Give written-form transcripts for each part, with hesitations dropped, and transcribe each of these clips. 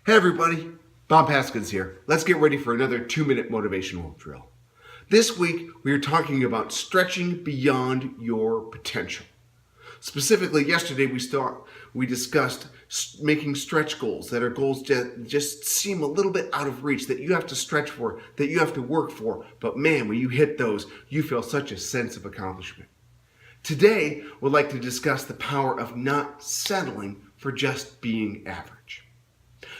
Hey everybody, Bob Haskins here. Let's get ready for another 2-minute motivational drill. This week we are talking about stretching beyond your potential. Specifically, yesterday we discussed making stretch goals that are goals that just seem a little bit out of reach, that you have to stretch for, that you have to work for, but man, when you hit those, you feel such a sense of accomplishment. Today, we'd like to discuss the power of not settling for just being average.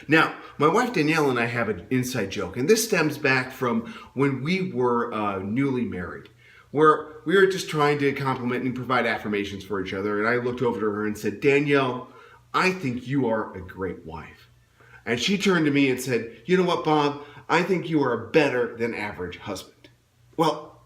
Now, my wife Danielle and I have an inside joke, and this stems back from when we were newly married, where we were just trying to compliment and provide affirmations for each other, and I looked over to her and said, "Danielle, I think you are a great wife." And she turned to me and said, "You know what, Bob? I think you are a better than average husband." Well,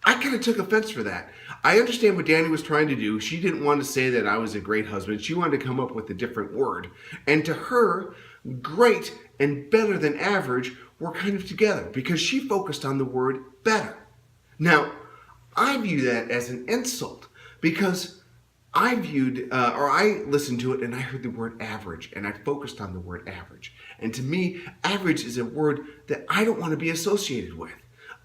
I kind of took offense for that. I understand what Danny was trying to do. She didn't want to say that I was a great husband. She wanted to come up with a different word. And to her, great and better than average were kind of together because she focused on the word better. Now, I view that as an insult because I listened to it and I heard the word average and I focused on the word average. And to me, average is a word that I don't want to be associated with.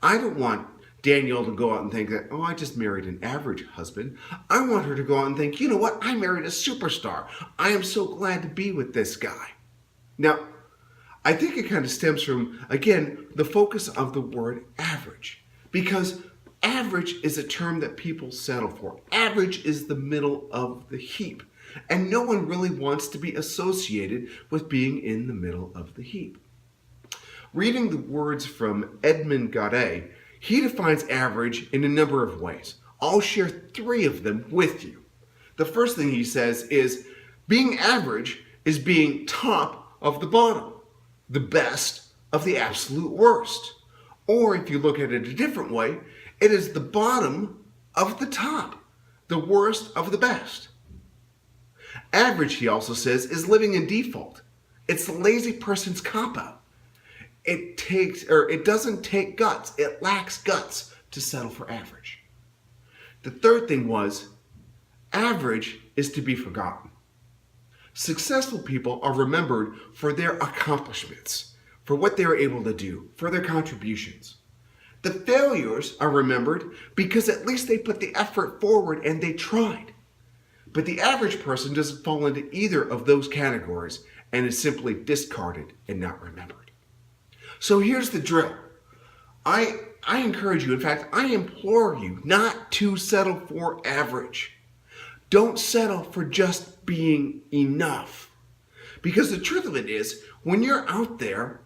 I don't want Danielle to go out and think that, oh, I just married an average husband. I want her to go out and think, you know what, I married a superstar. I am so glad to be with this guy. Now, I think it kind of stems from, again, the focus of the word average. Because average is a term that people settle for. Average is the middle of the heap. And no one really wants to be associated with being in the middle of the heap. Reading the words from Edmund Godet, he defines average in a number of ways. I'll share 3 of them with you. The first thing he says is, being average is being top of the bottom, the best of the absolute worst. Or if you look at it a different way, it is the bottom of the top, the worst of the best. Average, he also says, is living in default. It's the lazy person's cop-out. It doesn't take guts. It lacks guts to settle for average. The third thing was, average is to be forgotten. Successful people are remembered for their accomplishments, for what they were able to do, for their contributions. The failures are remembered because at least they put the effort forward and they tried. But the average person doesn't fall into either of those categories and is simply discarded and not remembered. So here's the drill. I encourage you, in fact, I implore you not to settle for average. Don't settle for just being enough. Because the truth of it is, when you're out there,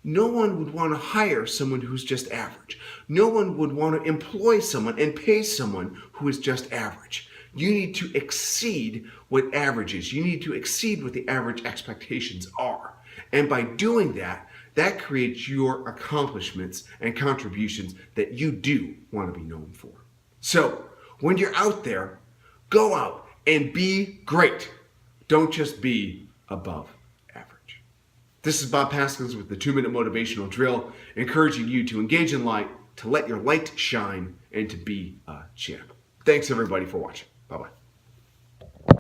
no one would want to hire someone who's just average. No one would want to employ someone and pay someone who is just average. You need to exceed what average is. You need to exceed what the average expectations are. And by doing that, that creates your accomplishments and contributions that you do want to be known for. So, when you're out there, go out and be great. Don't just be above average. This is Bob Haskins with the 2-minute motivational drill, encouraging you to engage in light, to let your light shine, and to be a champ. Thanks everybody for watching. Bye-bye.